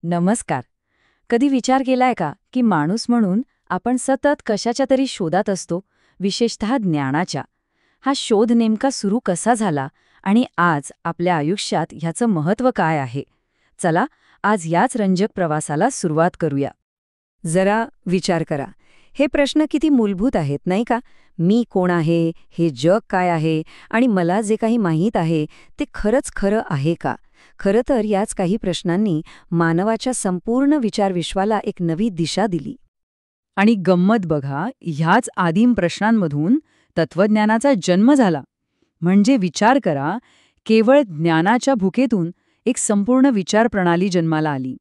नमस्कार. कधी विचार केलाय का की माणूस म्हणून आपण सतत कशाच्या तरी शोधात असतो, विशेषतः ज्ञानाच्या. हा शोध नेमका सुरू कसा झाला आणि आज आपल्या आयुष्यात ह्याचं महत्त्व काय आहे? चला, आज याच रंजक प्रवासाला सुरुवात करूया. जरा विचार करा. हे प्रश्न किती मूलभूत आहेत, नाही का? मी कोण आहे, हे जग काय आहे आणि मला जे काही माहीत आहे ते खरंच खरं आहे का? खरं तर याच काही प्रश्नांनी मानवाच्या संपूर्ण विचारविश्वाला एक नवी दिशा दिली. आणि गंमत बघा, ह्याच आदिम प्रश्नांमधून तत्वज्ञानाचा जन्म झाला. म्हणजे विचार करा, केवळ ज्ञानाच्या भुकेतून एक संपूर्ण विचारप्रणाली जन्माला आली.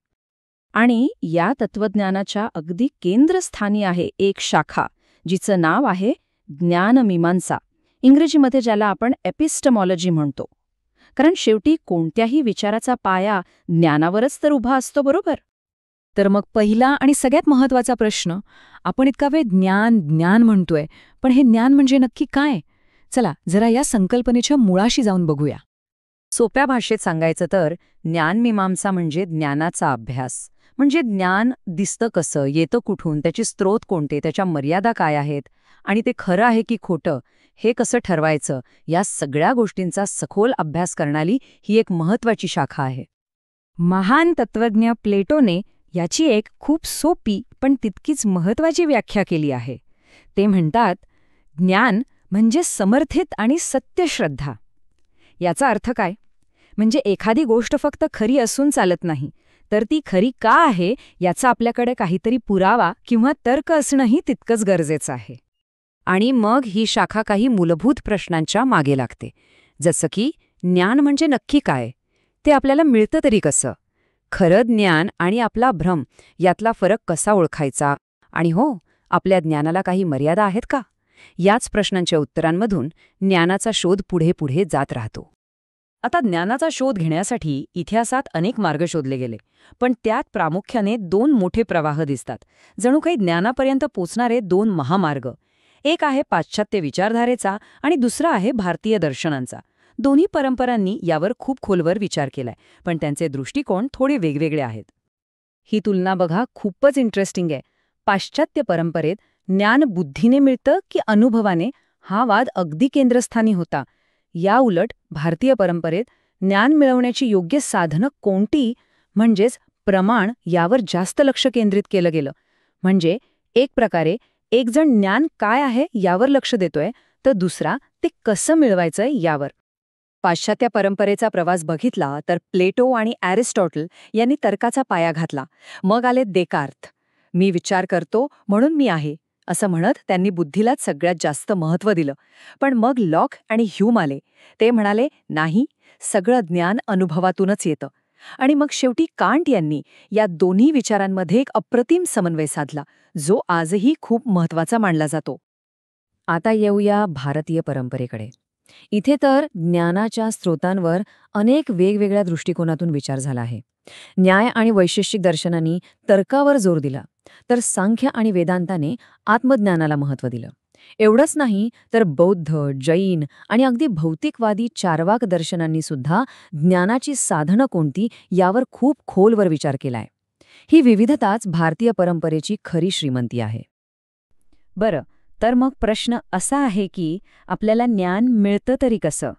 आणि या तत्वज्ञानाच्या अगदी केंद्रस्थानी आहे एक शाखा, जिचं नाव आहे ज्ञानमीमांसा, इंग्रजीमध्ये ज्याला आपण एपिस्टमॉलॉजी म्हणतो. कारण शेवटी कोणत्याही विचाराचा पाया ज्ञानावरच तर उभा असतो, बरोबर? तर मग पहिला आणि सगळ्यात महत्त्वाचा प्रश्न, आपण इतका वेळ ज्ञान ज्ञान म्हणतोय, पण हे ज्ञान म्हणजे नक्की काय? चला जरा या संकल्पनेच्या मुळाशी जाऊन बघूया. सोप्या भाषेत सांगायचं तर ज्ञानमीमांसा म्हणजे ज्ञानाचा अभ्यास. म्हणजे ज्ञान दिसतं कसं, येतं कुठून, त्याचे स्रोत कोणते, त्याच्या मर्यादा काय आहेत आणि ते खरं आहे की खोटं हे कसं ठरवायचं, या सगळ्या गोष्टींचा सखोल अभ्यास करणारी ही एक महत्त्वाची शाखा आहे. महान तत्त्वज्ञ प्लेटोने याची एक खूप सोपी पण तितकीच महत्त्वाची व्याख्या केली आहे. ते म्हणतात, ज्ञान म्हणजे समर्थित आणि सत्यश्रद्धा. याचा अर्थ काय? म्हणजे एखादी गोष्ट फक्त खरी असून चालत नाही, तर ती खरी का आहे याचा आपल्याकडे काहीतरी पुरावा किंवा तर्क असणंही तितकंच गरजेचं आहे. आणि मग ही शाखा काही मूलभूत प्रश्नांच्या मागे लागते, जसं की ज्ञान म्हणजे नक्की काय, ते आपल्याला मिळतं तरी कसं, खरं ज्ञान आणि आपला भ्रम यातला फरक कसा ओळखायचा, आणि हो, आपल्या ज्ञानाला काही मर्यादा आहेत का? याच प्रश्नांच्या उत्तरांमधून ज्ञानाचा शोध पुढे पुढे जात राहतो. आता ज्ञानाचा शोध घेण्यासाठी इतिहासात अनेक मार्ग शोधले गेले, पण त्यात प्रामुख्याने दोन मोठे प्रवाह दिसतात, जणू काही ज्ञानापर्यंत पोचणारे दोन महामार्ग. एक आहे पाश्चात्य विचारधारेचा आणि दुसरा आहे भारतीय दर्शनांचा. दोन्ही परंपरांनी यावर खूप खोलवर विचार केलाय, पण त्यांचे दृष्टिकोन थोडे वेगवेगळे आहेत. ही तुलना बघा, खूपच इंटरेस्टिंग आहे. पाश्चात्य परंपरेत ज्ञान बुद्धीने मिळतं की अनुभवाने, हा वाद अगदी केंद्रस्थानी होता. या उलट भारतीय परंपरेत ज्ञान मिळवण्याची योग्य साधनं कोणती, म्हणजेच प्रमाण, यावर जास्त लक्ष केंद्रित केलं गेलं. म्हणजे एक प्रकारे एक जण ज्ञान काय आहे यावर लक्ष देतोय, तर दुसरा ते कसं मिळवायचंय यावर. पाश्चात्य परंपरेचा प्रवास बघितला तर प्लेटो आणि ॲरिस्टॉटल यांनी तर्काचा पाया घातला. मग आले देकार्त, मी विचार करतो म्हणून मी आहे असं म्हणत त्यांनी बुद्धीलाच सगळ्यात जास्त महत्त्व दिलं. पण मग लॉक आणि ह्यूम आले. ते म्हणाले, नाही, सगळं ज्ञान अनुभवातूनच येतं. आणि मग शेवटी कांट यांनी या दोन्ही विचारांमध्ये एक अप्रतिम समन्वय साधला, जो आजही खूप महत्त्वाचा मानला जातो. आता येऊया भारतीय परंपरेकडे. इथे तर ज्ञानाच्या स्रोतांवर अनेक वेगवेगळ्या दृष्टिकोनातून विचार झाला आहे. न्याय आणि वैशेषिक दर्शनांनी तर्कावर जोर दिला, तर सांख्य आणि वेदांताने आत्मज्ञानाला महत्त्व दिलं. एवढंच नाही तर बौद्ध, जैन आणि अगदी भौतिकवादी चार्वाक दर्शनांनी सुद्धा ज्ञानाची साधनं कोणती यावर खूप खोलवर विचार केलाय. ही विविधताच भारतीय परंपरेची खरी श्रीमंती आहे. बरं, तर मग प्रश्न असा आहे की आपल्याला ज्ञान मिळतं तरी कसं?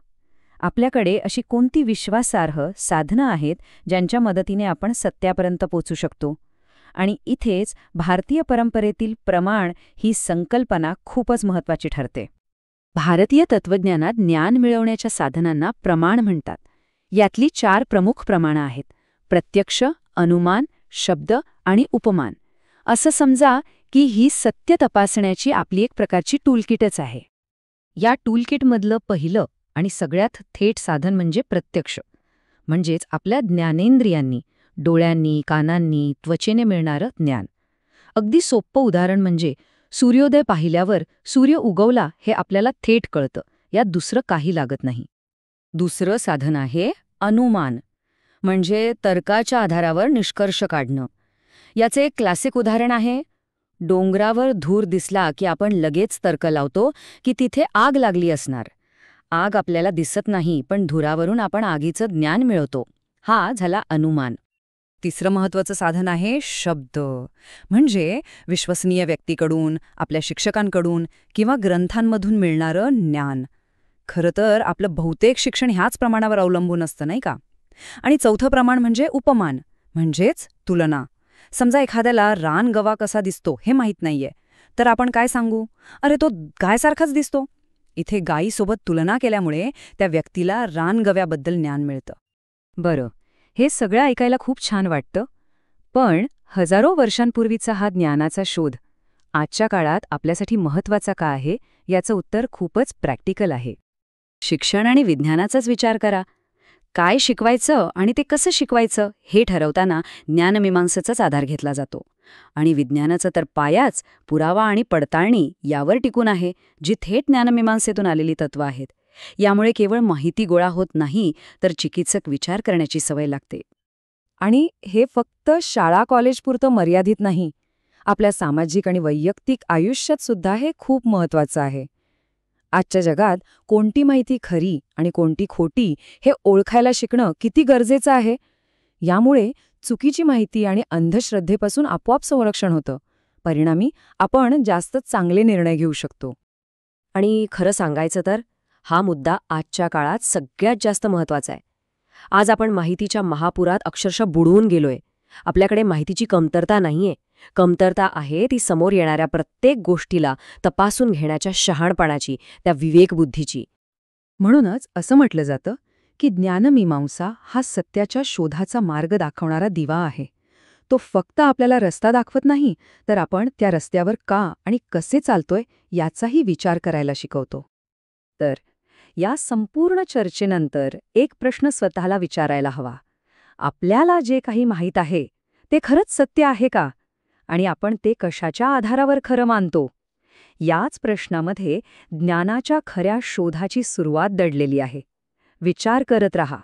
आपल्याकडे अशी कोणती विश्वासार्ह साधनं आहेत ज्यांच्या मदतीने आपण सत्यापर्यंत पोचू शकतो? आणि इथेच भारतीय परंपरेतील प्रमाण ही संकल्पना खूपच महत्त्वाची ठरते. भारतीय तत्त्वज्ञानात ज्ञान मिळवण्याच्या साधनांना प्रमाण म्हणतात. यातली 4 प्रमुख प्रमाणं आहेत: प्रत्यक्ष, अनुमान, शब्द आणि उपमान. असं समजा की ही सत्य तपासण्याची आपली एक प्रकारची टूलकिटच आहे. या टूलकिटमधलं पहिलं आणि सगळ्यात थेट साधन म्हणजे प्रत्यक्ष. म्हणजेच आपल्या ज्ञानेंद्रियांनी, डोळ्यांनी, कानांनी, त्वचेने मिळणारं ज्ञान. अगदी सोपं उदाहरण म्हणजे सूर्योदय पाहिल्यावर सूर्य उगवला हे आपल्याला थेट कळतं, यात दुसरं काही लागत नाही. दुसरं साधन आहे अनुमान, म्हणजे तर्काच्या आधारावर निष्कर्ष काढणं. याचे एक क्लासिक उदाहरण आहे, डोंगरावर धूर दिसला की आपण लगेच तर्क लावतो की तिथे आग लागली असणार. आग आपल्याला दिसत नाही, पण धुरावरून आपण आगीचं ज्ञान मिळवतो. हा झाला अनुमान. तिसरं महत्त्वाचं साधन आहे शब्द. म्हणजे विश्वसनीय व्यक्तीकडून, आपल्या शिक्षकांकडून किंवा ग्रंथांमधून मिळणारं ज्ञान. खरं तर आपलं बहुतेक शिक्षण ह्याच प्रमाणावर अवलंबून असतं, नाही का? आणि चौथं प्रमाण म्हणजे उपमान, म्हणजेच तुलना. समजा एखाद्याला रानगवा कसा दिसतो हे माहीत नाहीये, तर आपण काय सांगू? अरे तो गायसारखाच दिसतो. इथे गायीसोबत तुलना केल्यामुळे त्या व्यक्तीला रानगव्याबद्दल ज्ञान मिळतं. बरं, हे सगळं ऐकायला खूप छान वाटतं, पण हजारो वर्षांपूर्वीचा हा ज्ञानाचा शोध आजच्या काळात आपल्यासाठी महत्त्वाचा का आहे, याचं उत्तर खूपच प्रॅक्टिकल आहे. शिक्षण आणि विज्ञानाचाच विचार करा. काय शिकवायचं आणि ते कसं शिकवायचं हे ठरवताना ज्ञानमीमांसेचाच आधार घेतला जातो. आणि विज्ञानाचा तर पायाच पुरावा आणि पडताळणी यावर टिकून आहे, जी थेट ज्ञानमीमांसेतून आलेली तत्त्वं आहेत. यामुळे केवळ माहिती गोळा होत नाही, तर चिकित्सक विचार करण्याची सवय लागते. आणि हे फक्त शाळा कॉलेजपुरतं मर्यादित नाही. आपल्या सामाजिक आणि वैयक्तिक आयुष्यात सुद्धा हे खूप महत्त्वाचं आहे. आजच्या जगात कोणती माहिती खरी आणि कोणती खोटी हे ओळखायला शिकणं किती गरजेचं आहे. यामुळे चुकीची माहिती आणि अंधश्रद्धेपासून आपोआप संरक्षण होतं. परिणामी आपण जास्त चांगले निर्णय घेऊ शकतो. आणि खरं सांगायचं तर हा मुद्दा आजच्या काळात सगळ्यात जास्त महत्त्वाचा आहे. आज आपण माहितीच्या महापुरात अक्षरशः बुडवून गेलोय. आपल्याकडे माहितीची कमतरता नाहीये. कमतरता आहे ती समोर येणाऱ्या प्रत्येक गोष्टीला तपासून घेण्याच्या शहाणपणाची, त्या विवेकबुद्धीची. म्हणूनच असं म्हटलं जातं की ज्ञानमीमांसा हा सत्याच्या शोधाचा मार्ग दाखवणारा दिवा आहे. तो फक्त आपल्याला रस्ता दाखवत नाही, तर आपण त्या रस्त्यावर का आणि कसे चालतोय याचाही विचार करायला शिकवतो. तर या संपूर्ण चर्चेनंतर एक प्रश्न स्वतःला विचारायला हवा. आपल्याला जे काही माहीत आहे ते खरंच सत्य आहे का? आणि आपण ते कशाच्या आधारावर खरं मानतो? याच प्रश्नामध्ये ज्ञानाच्या खऱ्या शोधाची सुरुवात दडलेली आहे. विचार करत रहा.